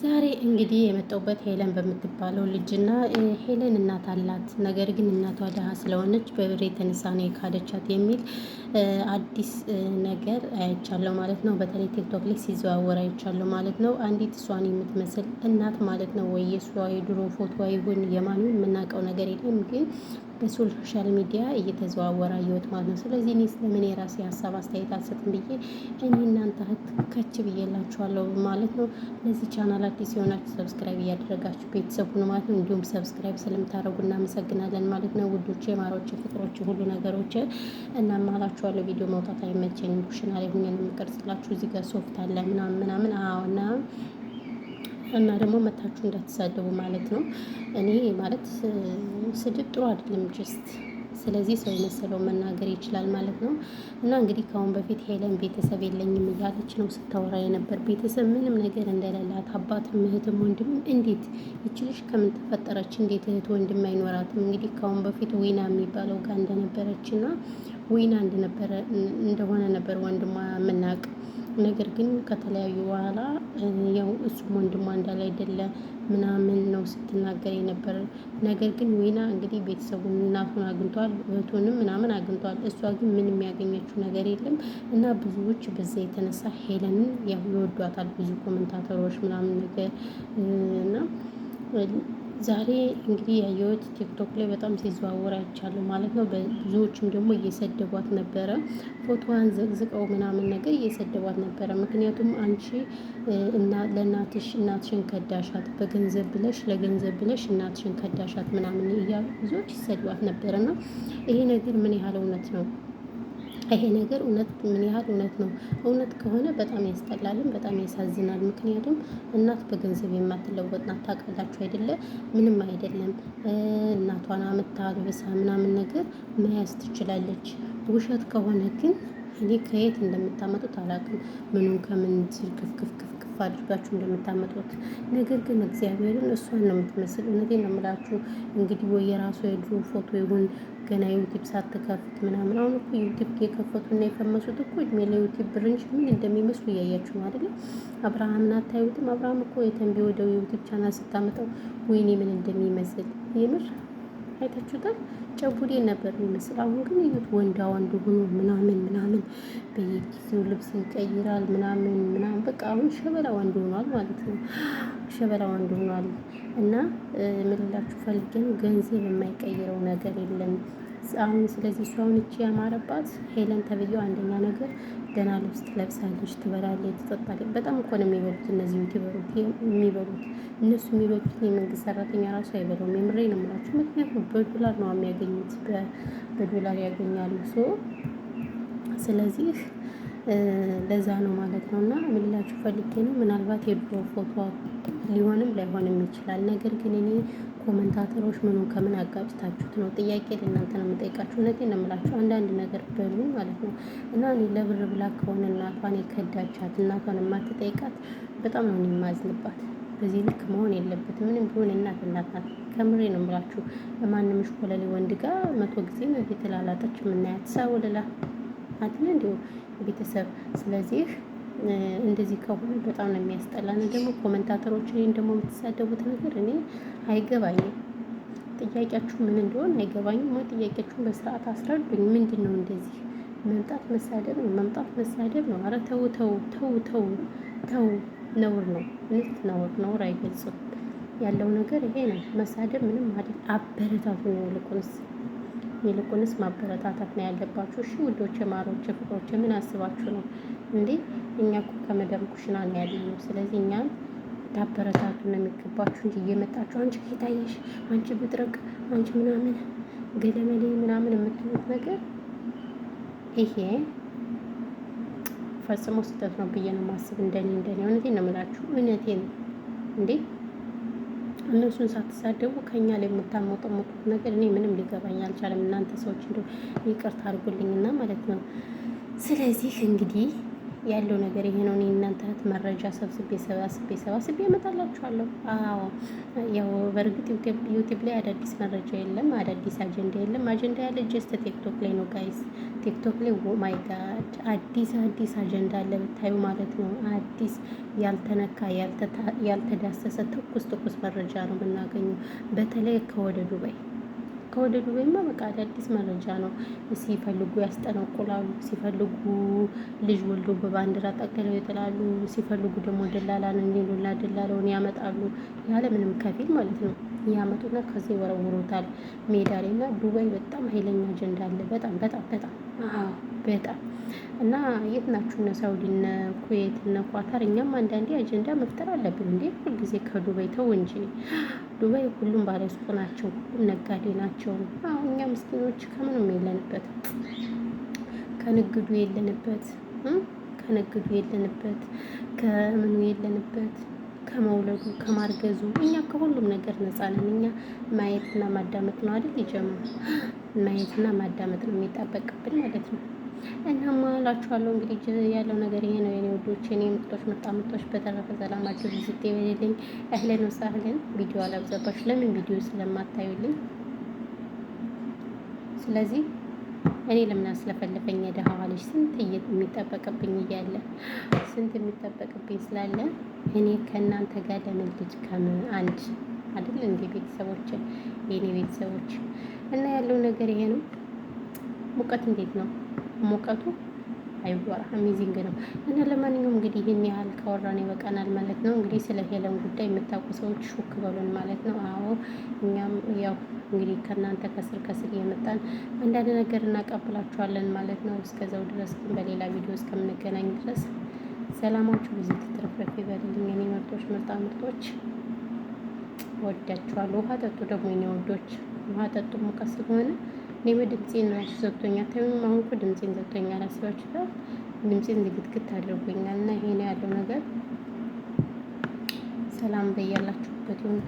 ዛሬ እንግዲህ የመጣሁበት ሄለን በምትባለው ልጅና ሄለን እናት አላት። ነገር ግን እናቷ ደሃ ስለሆነች በብር የተነሳ ነው የካደቻት የሚል አዲስ ነገር አይቻለሁ ማለት ነው። በተለይ ቲክቶክ ላይ ሲዘዋወር አይቻለሁ ማለት ነው። አንዲት እሷን የምትመስል እናት ማለት ነው ወይ የእሷ የድሮ ፎቶ ይሁን የማንም የምናውቀው ነገር የለም ግን በሶሻል ሚዲያ እየተዘዋወረ አየሁት ማለት ነው። ስለዚህ እኔ ስለምን የራሴ ሀሳብ አስተያየት አልሰጥም ብዬ እኔ እናንተ ከች ብዬላችኋለሁ ማለት ነው። ለዚህ ቻናል አዲስ የሆናችሁ ሰብስክራይብ እያደረጋችሁ ቤተሰብ ሁኑ ማለት ነው። እንዲሁም ሰብስክራይብ ስለምታደርጉ እናመሰግናለን ማለት ነው። ውዶቼ፣ ማሮቼ፣ ፍቅሮቼ፣ ሁሉ ነገሮች እናማላችኋለሁ። ቪዲዮ መውጣት አይመቸኝም። ኩሽና ላይ ሁኜ ነው የምቀርጽላችሁ። እዚህ ጋር ሶፍት አለ ምናምን ምናምን። አዎ እና ደግሞ መታችሁ እንዳትሳደቡ ማለት ነው። እኔ ማለት ስድብ ጥሩ አይደለም ጀስት ስለዚህ ሰው የመሰለው መናገር ይችላል ማለት ነው። እና እንግዲህ ከአሁን በፊት ሄለን ቤተሰብ የለኝም እያለች ነው ስታወራ የነበር። ቤተሰብ ምንም ነገር እንደሌላት አባትም እህትም ወንድም እንዴት ይችልሽ ከምን ተፈጠረች? እንዴት እህት ወንድም አይኖራትም? እንግዲህ ከአሁን በፊት ዊና የሚባለው ጋር እንደነበረች እና ዊና እንደሆነ ነበር ወንድሟ የምናውቅ። ነገር ግን ከተለያዩ በኋላ ያው እሱም ወንድሟ እንዳለ አይደለ ምናምን ነው ስትናገር የነበር። ነገር ግን ዊና እንግዲህ ቤተሰቡን እናቱን አግኝቷል፣ እህቱንም ምናምን አግኝቷል። እሷ ግን ምንም ያገኘችው ነገር የለም እና ብዙዎች በዛ የተነሳ ሄለንን ያው ይወዷታል ብዙ ኮመንታተሮች ምናምን ነገር እና ዛሬ እንግዲህ ያየሁት ቲክቶክ ላይ በጣም ሲዘዋወር አይቻለሁ ማለት ነው። ብዙዎችም ደግሞ እየሰደቧት ነበረ። ፎቶዋን ዘቅዝቀው ምናምን ነገር እየሰደቧት ነበረ። ምክንያቱም አንቺ እናትሽን ከዳሻት፣ በገንዘብ ብለሽ ለገንዘብ ብለሽ እናትሽን ከዳሻት ምናምን እያሉ ብዙዎች ይሰድቧት ነበረና ይሄ ነገር ምን ያህል እውነት ነው? ይሄ ነገር እውነት ምን ያህል እውነት ነው? እውነት ከሆነ በጣም ያስጠላልም በጣም ያሳዝናል። ምክንያቱም እናት በገንዘብ የማትለወጥ ናት። ታውቃላችሁ አይደለ? ምንም አይደለም። እናቷን አምታ አልብሳ ምናምን ነገር መያዝ ትችላለች። ውሸት ከሆነ ግን እኔ ከየት እንደምታመጡት አላውቅም። ምኑን ከምን ክፍክፍ አድርጋችሁ እንደምታመጡት። ነገር ግን እግዚአብሔርን እሷን ነው የምትመስል። እውነቴን ነው የምላችሁ። እንግዲህ ወይ የራሱ የድሮ ፎቶ ይሁን ገና ዩቲብ ሳትከፍት ምናምን። አሁን እኮ ዩቲብ የከፈቱና የፈመሱት እኮ እድሜ ለዩቲብ ብር እንጂ ምን እንደሚመስሉ እያያችሁ ነው አይደለም? አብርሃምን አታዩትም? አብርሃም እኮ የተንቢ ወደው ዩቲብ ቻናል ስታመጣው ወይኔ ምን እንደሚመስል የምር አይታችሁታል? ጨቡዴ ነበር የሚመስል። አሁን ግን ይሁት ወንዳ ወንድ ሆኖ ምናምን በየጊዜው ልብስ ይቀይራል ምናምን በቃ አሁን ሸበላ ወንድ ሆኗል ማለት ነው። ሸበላ ወንድ ሆኗል። እና ምን ልላችሁ ፈልጌ ነው፣ ገንዘብ የማይቀይረው ነገር የለም አሁን። ስለዚህ እሷ አሁን እቺ ያማረባት ሄለን ተብዬው አንደኛ ነገር ገና ልብስ ትለብሳለች፣ ትበላለች፣ ትጠጣለች። በጣም እኮ ነው የሚበሉት እነዚህ ዩቲዩበሮች የሚበሉት። እነሱ የሚበሉት የመንግስት ሰራተኛ ራሱ አይበላውም። የምሬ ነው የምላችሁ። ምክንያቱም በዶላር ነው የሚያገኙት፣ በዶላር ያገኛሉ። ስለዚህ ለዛ ነው ማለት ነው። እና ምንላችሁ ፈልጌ ነው፣ ምናልባት የድሮ ፎቶ ሊሆንም ላይሆንም ይችላል። ነገር ግን እኔ ኮመንታተሮች ምኑን ከምን አጋጭታችሁት ነው? ጥያቄ ለእናንተ ነው የምጠይቃችሁ። እውነቴን ነው የምላችሁ። አንዳንድ ነገር በሉ ማለት ነው። እና እኔ ለብር ብላ ከሆነ እናቷን የከዳቻት እናቷን የማትጠይቃት በጣም ነው የማዝንባት። በዚህ ልክ መሆን የለበትም። ምንም ቢሆን እናት ናት። ከምሬ ነው የምላችሁ። ለማንም ሽኮለሌ ወንድ ጋር 100 ጊዜ ነው እየተላላጠች የምናያት ሰው ልላ አድነ እንዲሁ ቤተሰብ። ስለዚህ እንደዚህ ከሆነ በጣም ነው የሚያስጠላን። ደግሞ ኮመንታተሮች እኔን ደግሞ የምትሳደቡት ነገር እኔ አይገባኝም። ጥያቄያችሁ ምን እንደሆነ አይገባኝም። ጥያቄያችሁን በስርዓት አስረዱኝ። ምንድን ነው እንደዚህ መምጣት መሳደብ ነው? መምጣት መሳደብ ነው? አረ ተው ተው ተው ተው ተው። ነውር ነው። ነውር አይገልጽም። ያለው ነገር ይሄ ነው። መሳደብ ምንም አይደል። አበረታቱ ነው ይልቁንስ ማበረታታት ነው ያለባችሁ። እሺ ውዶቼ፣ ማሮቼ፣ ፍቅሮቼ ምን አስባችሁ ነው እንዴ? እኛ እኮ ከመደም ኩሽና ነው ያለነው። ስለዚህ እኛን ታበረታቱ ነው የሚገባችሁ እንጂ እየመጣችሁ አንቺ ከታየሽ፣ አንቺ ብጥረቅ፣ አንቺ ምናምን ገለመሌ ምናምን የምትሉት ነገር ይሄ ፈጽሞ ስህተት ነው ብዬ ነው ማስብ። እንደኔ እውነቴን ነው የምላችሁ። እውነቴን እንዴ እነሱን ሳትሳደቡ ከኛ ላይ የምታሞጠሙጡት ነገር እኔ ምንም ሊገባኝ አልቻለም። እናንተ ሰዎች እንደው ይቅርታ አድርጉልኝና ማለት ነው። ስለዚህ እንግዲህ ያለው ነገር ይሄ ነው። እኔ እናንተ መረጃ ሰብስቤ እመጣላችኋለሁ። አዎ ያው በእርግጥ ዩቲዩብ ላይ አዳዲስ መረጃ የለም፣ አዳዲስ አጀንዳ የለም። አጀንዳ ያለ ጀስት ቲክቶክ ላይ ነው ጋይስ። ቲክቶክ ላይ ማይ ጋድ አዲስ አጀንዳ አለ ብታዩ ማለት ነው። አዲስ ያልተነካ ያልተዳሰሰ ትኩስ መረጃ ነው የምናገኘው። በተለይ ከወደ ዱባይማ በቃ አዳዲስ መረጃ ነው። ሲፈልጉ ያስጠነቁላሉ፣ ሲፈልጉ ልጅ ወልዶ በባንዲራ ጠቅልለው ይጥላሉ፣ ሲፈልጉ ደግሞ ደላላን እንዲሉና ደላላውን ያመጣሉ። ያለምንም ከፊል ማለት ነው ያመጡና ከዚህ ይወረውሩታል ሜዳ ላይ። እና ዱባይ በጣም ኃይለኛ አጀንዳ አለ። በጣም በጣም እና የት ናችሁ እነ ሳውዲ እነ ኩዌት እነ ኳታር? እኛም አንዳንዴ አጀንዳ መፍጠር አለብን እንዴ! ሁልጊዜ ከዱባይ ተው እንጂ። ዱባይ ሁሉም ባለሱቅ ናቸው፣ ሁሉም ነጋዴ ናቸው። አሁን እኛ ምስኪኖች ከምንም የለንበት፣ ከንግዱ የለንበት፣ ከምኑ የለንበት፣ ከመውለዱ ከማርገዙ እኛ ከሁሉም ነገር ነፃ ነን። እኛ ማየትና ማዳመጥ ነው አይደል? ይጀምሩ ማየትና ማዳመጥ ነው የሚጠበቅብን ማለት ነው። እናማ እላችኋለሁ እንግዲህ ያለው ነገር ይሄ ነው የኔ ውዶች፣ የኔ ምርጦች። በተረፈ ሰላማችሁ ቪዚት ይበልልኝ። እህለን ወሳህለን። ቪዲዮ አላብዛባችሁ፣ ለምን ቪዲዮ ስለማታዩልኝ። ስለዚህ እኔ ለምን አስለፈለፈኝ የደሃዋ ልጅ ስንት የሚጠበቅብኝ እያለ ስንት የሚጠበቅብኝ ስላለ እኔ ከእናንተ ጋር ለምን ልጅ አንድ አይደል እንዴ ቤተሰቦች፣ የኔ ቤተሰቦች። እና ያለው ነገር ይሄ ነው። ሙቀት እንዴት ነው? ሙቀቱ አይወራ አሜዚንግ ነው። እና ለማንኛውም እንግዲህ ይሄን ያህል ካወራን ይበቃናል ማለት ነው። እንግዲህ ስለ ሄለን ጉዳይ የምታውቁ ሰዎች ሹክ በሉን ማለት ነው። አዎ እኛም ያው እንግዲህ ከእናንተ ከስር እየመጣን አንዳንድ ነገር እናቀብላችኋለን ማለት ነው። እስከዛው ድረስ ግን በሌላ ቪዲዮ እስከምንገናኝ ድረስ ሰላማችሁ ብዙ ትትረፍረፍ ይበልልኝ። እኔ ምርጦች ወዳችኋለሁ። ውሃ ጠጡ ደግሞ የኔ ወዶች፣ ውሃ ጠጡ። ሙቀት ስለሆነ እኔ ድምፄን ራሱ ዘግቶኛል። ታዩም አሁን እኮ ድምፄን ዘግቶኛል። አስባችሁታል? ድምፄን ዝግትግት አድርጎኛል። እና ይሄ ነው ያለው ነገር። ሰላም በያላችሁበት ይሁን።